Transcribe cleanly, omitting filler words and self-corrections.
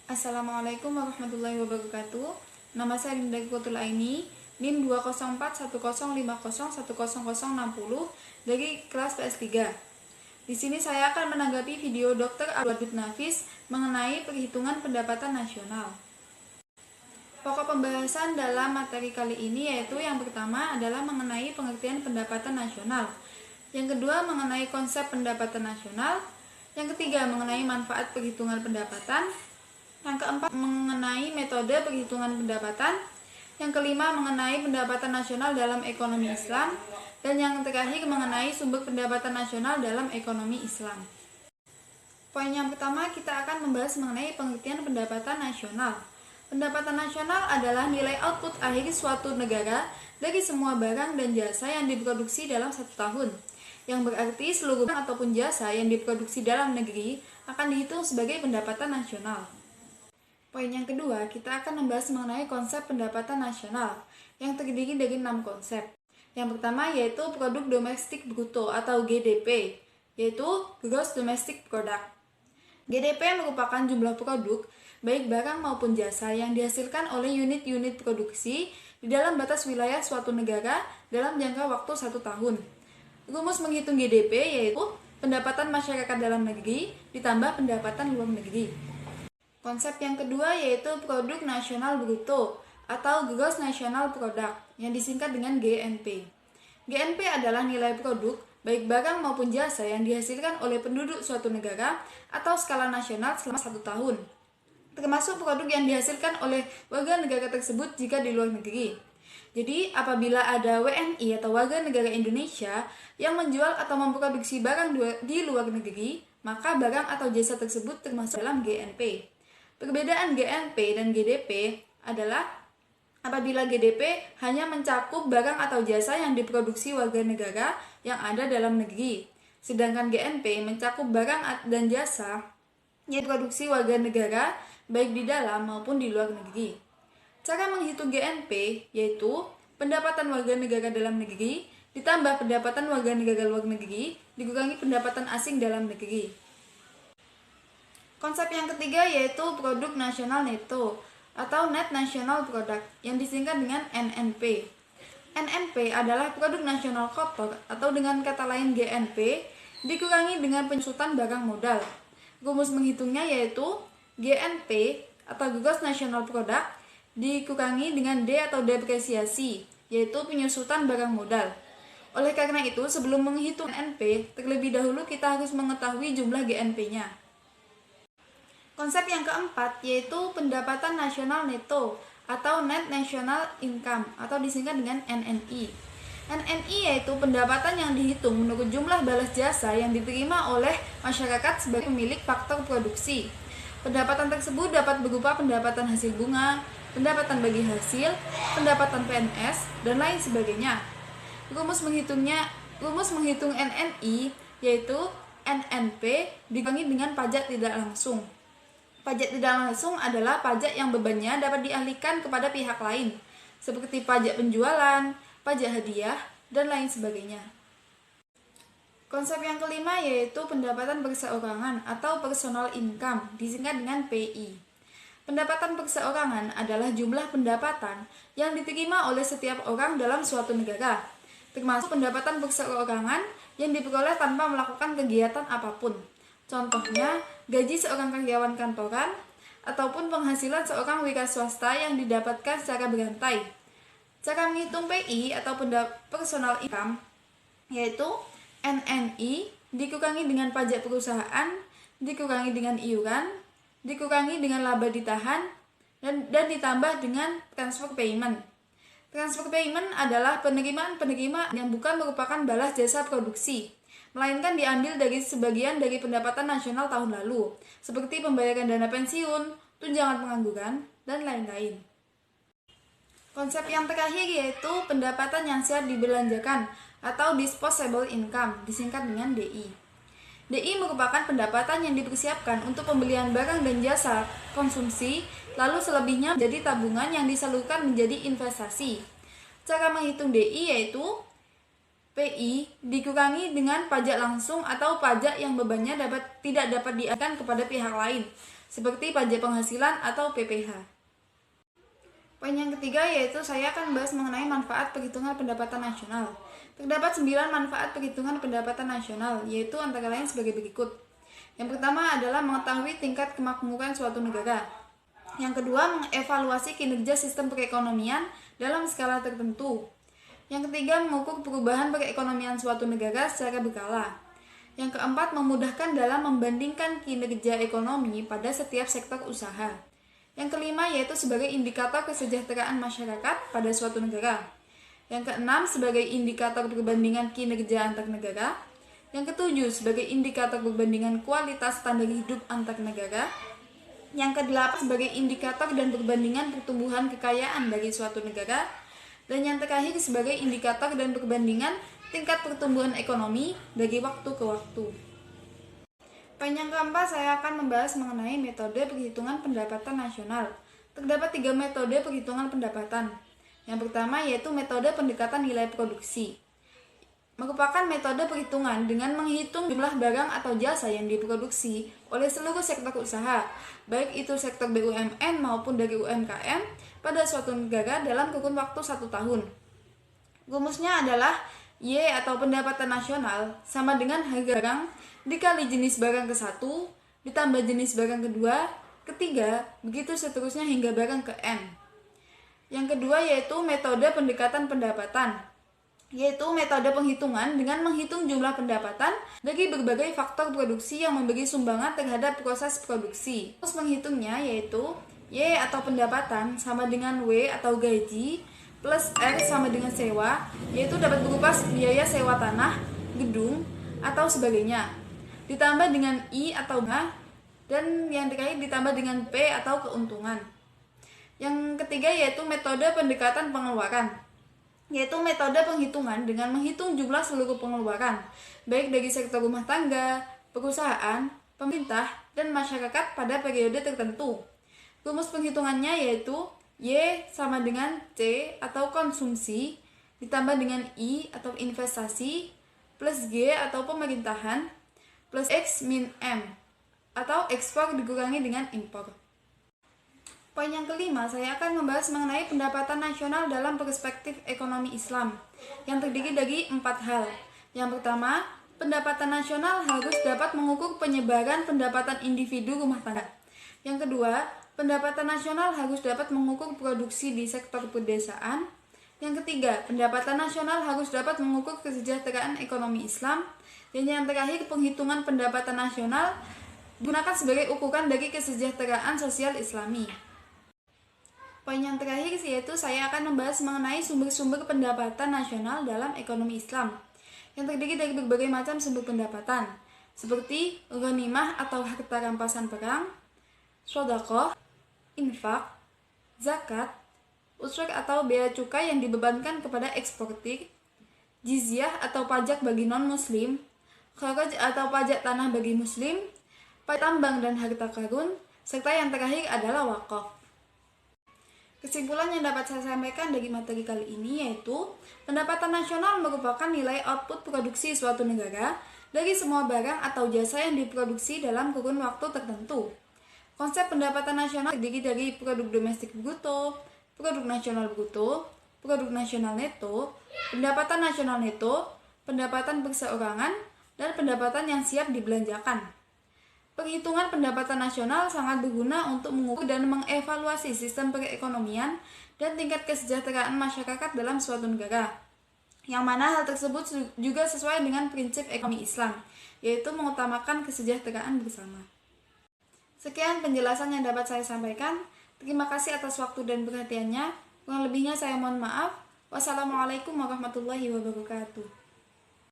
Assalamualaikum warahmatullahi wabarakatuh. Nama saya Dinda Kutul Aini, NIM 2041050100060 dari kelas PS3. Di sini saya akan menanggapi video Dr. Abdul Nafis mengenai perhitungan pendapatan nasional. Pokok pembahasan dalam materi kali ini yaitu yang pertama adalah mengenai pengertian pendapatan nasional, yang kedua mengenai konsep pendapatan nasional, yang ketiga mengenai manfaat perhitungan pendapatan, yang keempat mengenai metode perhitungan pendapatan, yang kelima mengenai pendapatan nasional dalam ekonomi Islam, dan yang terakhir mengenai sumber pendapatan nasional dalam ekonomi Islam. Poin yang pertama kita akan membahas mengenai pengertian pendapatan nasional. Pendapatan nasional adalah nilai output akhir suatu negara dari semua barang dan jasa yang diproduksi dalam satu tahun, yang berarti seluruh barang ataupun jasa yang diproduksi dalam negeri akan dihitung sebagai pendapatan nasional. Poin yang kedua, kita akan membahas mengenai konsep pendapatan nasional yang terdiri dari 6 konsep. Yang pertama yaitu produk domestik bruto atau GDP, yaitu Gross Domestic Product. GDP merupakan jumlah produk, baik barang maupun jasa yang dihasilkan oleh unit-unit produksi di dalam batas wilayah suatu negara dalam jangka waktu 1 tahun. Rumus menghitung GDP yaitu pendapatan masyarakat dalam negeri ditambah pendapatan luar negeri. Konsep yang kedua yaitu produk nasional bruto atau Gross National Product yang disingkat dengan GNP. GNP adalah nilai produk, baik barang maupun jasa yang dihasilkan oleh penduduk suatu negara atau skala nasional selama 1 tahun, termasuk produk yang dihasilkan oleh warga negara tersebut jika di luar negeri. Jadi, apabila ada WNI atau warga negara Indonesia yang menjual atau memproduksi barang di luar negeri, maka barang atau jasa tersebut termasuk dalam GNP. Perbedaan GNP dan GDP adalah apabila GDP hanya mencakup barang atau jasa yang diproduksi warga negara yang ada dalam negeri, sedangkan GNP mencakup barang dan jasa yang diproduksi warga negara baik di dalam maupun di luar negeri. Cara menghitung GNP yaitu pendapatan warga negara dalam negeri ditambah pendapatan warga negara luar negeri dikurangi pendapatan asing dalam negeri. Konsep yang ketiga yaitu produk nasional neto atau Net National Product yang disingkat dengan NNP. NNP adalah produk nasional kotor atau dengan kata lain GNP dikurangi dengan penyusutan barang modal. Rumus menghitungnya yaitu GNP atau Gross National Product dikurangi dengan D atau depresiasi, yaitu penyusutan barang modal. Oleh karena itu, sebelum menghitung NNP, terlebih dahulu kita harus mengetahui jumlah GNP-nya. Konsep yang keempat yaitu pendapatan nasional neto atau Net National Income atau disingkat dengan NNI. NNI yaitu pendapatan yang dihitung menurut jumlah balas jasa yang diterima oleh masyarakat sebagai pemilik faktor produksi. Pendapatan tersebut dapat berupa pendapatan hasil bunga, pendapatan bagi hasil, pendapatan PNS, dan lain sebagainya. Rumus menghitung NNI yaitu NNP dikurangi dengan pajak tidak langsung. Pajak tidak langsung adalah pajak yang bebannya dapat dialihkan kepada pihak lain, seperti pajak penjualan, pajak hadiah, dan lain sebagainya. Konsep yang kelima yaitu pendapatan perseorangan atau personal income, disingkat dengan PI. Pendapatan perseorangan adalah jumlah pendapatan yang diterima oleh setiap orang dalam suatu negara, termasuk pendapatan perseorangan yang diperoleh tanpa melakukan kegiatan apapun. Contohnya, gaji seorang karyawan kantoran, ataupun penghasilan seorang wira swasta yang didapatkan secara berantai. Cara menghitung PI atau personal income yaitu NNI dikurangi dengan pajak perusahaan, dikurangi dengan iuran, dikurangi dengan laba ditahan, dan ditambah dengan transfer payment. Transfer payment adalah penerimaan-penerimaan yang bukan merupakan balas jasa produksi, melainkan diambil dari sebagian dari pendapatan nasional tahun lalu, seperti pembayaran dana pensiun, tunjangan pengangguran, dan lain-lain. Konsep yang terakhir yaitu pendapatan yang siap dibelanjakan atau disposable income, disingkat dengan DI. DI merupakan pendapatan yang dipersiapkan untuk pembelian barang dan jasa konsumsi, lalu selebihnya menjadi tabungan yang disalurkan menjadi investasi. Cara menghitung DI yaitu PI dikurangi dengan pajak langsung atau pajak yang bebannya tidak dapat dialihkan kepada pihak lain, seperti pajak penghasilan atau PPh. Poin yang ketiga yaitu saya akan membahas mengenai manfaat perhitungan pendapatan nasional. Terdapat 9 manfaat perhitungan pendapatan nasional, yaitu antara lain sebagai berikut. Yang pertama adalah mengetahui tingkat kemakmuran suatu negara. Yang kedua, mengevaluasi kinerja sistem perekonomian dalam skala tertentu. Yang ketiga, mengukur perubahan perekonomian suatu negara secara berkala. Yang keempat, memudahkan dalam membandingkan kinerja ekonomi pada setiap sektor usaha. Yang kelima yaitu sebagai indikator kesejahteraan masyarakat pada suatu negara. Yang keenam sebagai indikator perbandingan kinerja antar negara. Yang ketujuh sebagai indikator perbandingan kualitas standar hidup antar negara. Yang kedelapan sebagai indikator dan perbandingan pertumbuhan kekayaan dari suatu negara. Dan yang terakhir sebagai indikator dan perbandingan tingkat pertumbuhan ekonomi dari waktu ke waktu. Poin yang keempat, saya akan membahas mengenai metode perhitungan pendapatan nasional. Terdapat 3 metode perhitungan pendapatan. Yang pertama yaitu metode pendekatan nilai produksi. Merupakan metode perhitungan dengan menghitung jumlah barang atau jasa yang diproduksi oleh seluruh sektor usaha, baik itu sektor BUMN maupun dari UMKM pada suatu negara dalam kurun waktu 1 tahun. Rumusnya adalah Y atau pendapatan nasional sama dengan harga barang dikali jenis barang ke-1 ditambah jenis barang kedua, ketiga, begitu seterusnya hingga barang ke N. Yang kedua yaitu metode pendekatan pendapatan, yaitu metode penghitungan dengan menghitung jumlah pendapatan dari berbagai faktor produksi yang memberi sumbangan terhadap proses produksi. Terus menghitungnya yaitu Y atau pendapatan sama dengan W atau gaji plus R sama dengan sewa, yaitu dapat berupa biaya sewa tanah, gedung, atau sebagainya, ditambah dengan I atau bunga, dan yang terakhir ditambah dengan P atau keuntungan. Yang ketiga yaitu metode pendekatan pengeluaran, yaitu metode penghitungan dengan menghitung jumlah seluruh pengeluaran, baik dari sektor rumah tangga, perusahaan, pemerintah, dan masyarakat pada periode tertentu. Rumus penghitungannya yaitu Y sama dengan C atau konsumsi, ditambah dengan I atau investasi, plus G atau pemerintahan, plus X min M atau ekspor dikurangi dengan impor. Poin yang kelima, saya akan membahas mengenai pendapatan nasional dalam perspektif ekonomi Islam yang terdiri dari 4 hal. Yang pertama, pendapatan nasional harus dapat mengukur penyebaran pendapatan individu rumah tangga. Yang kedua, pendapatan nasional harus dapat mengukur produksi di sektor pedesaan. Yang ketiga, pendapatan nasional harus dapat mengukur kesejahteraan ekonomi Islam. Dan yang terakhir, penghitungan pendapatan nasional digunakan sebagai ukuran dari kesejahteraan sosial Islami. Poin yang terakhir yaitu saya akan membahas mengenai sumber-sumber pendapatan nasional dalam ekonomi Islam yang terdiri dari berbagai macam sumber pendapatan seperti ghanimah atau harta rampasan perang, sedekah, infak, zakat, usyur atau bea cukai yang dibebankan kepada eksportir, jizyah atau pajak bagi non-muslim, kharaj atau pajak tanah bagi muslim, pajak tambang dan harta karun, serta yang terakhir adalah wakaf. Kesimpulan yang dapat saya sampaikan dari materi kali ini yaitu pendapatan nasional merupakan nilai output produksi suatu negara dari semua barang atau jasa yang diproduksi dalam kurun waktu tertentu. Konsep pendapatan nasional terdiri dari produk domestik bruto, produk nasional bruto, produk nasional neto, pendapatan nasional neto, pendapatan perseorangan, dan pendapatan yang siap dibelanjakan. Perhitungan pendapatan nasional sangat berguna untuk mengukur dan mengevaluasi sistem perekonomian dan tingkat kesejahteraan masyarakat dalam suatu negara, yang mana hal tersebut juga sesuai dengan prinsip ekonomi Islam, yaitu mengutamakan kesejahteraan bersama. Sekian penjelasan yang dapat saya sampaikan. Terima kasih atas waktu dan perhatiannya. Kurang lebihnya saya mohon maaf. Wassalamualaikum warahmatullahi wabarakatuh.